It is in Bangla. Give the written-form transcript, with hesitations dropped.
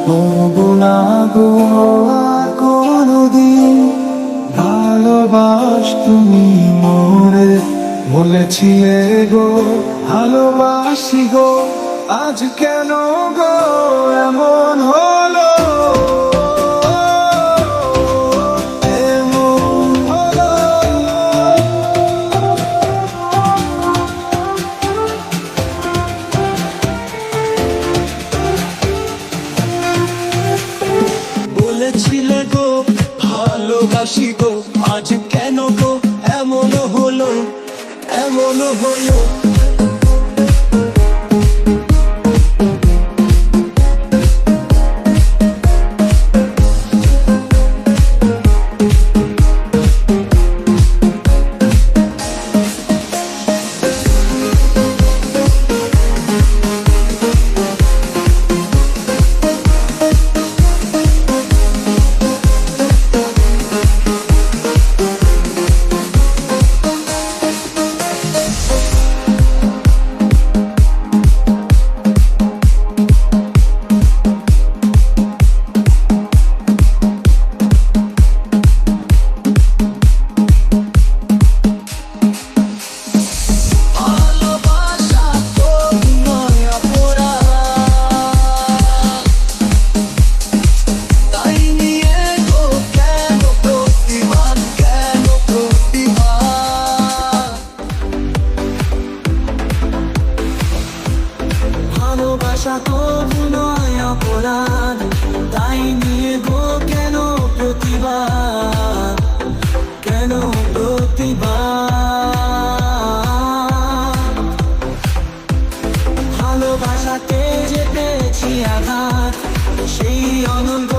তবু না গো আর কোনদিন ভালোবাস তুমি মোরে, বলেছিলে গো ভালোবাসি গো, আজ কেন গো এমন হলো, এমন হলো। বলেছিলে গো ভালোবাসি গো, আজ কেন গো এমন হলো, এমন হলো। ভালোবাসা তো নয় অপরাধ, তাই নিয়ে গো কেন প্রতিবাদ, কেন প্রতিবাদ। ভালোবাসাতে যে পেয়েছি আঘাত, সেই অনন্ত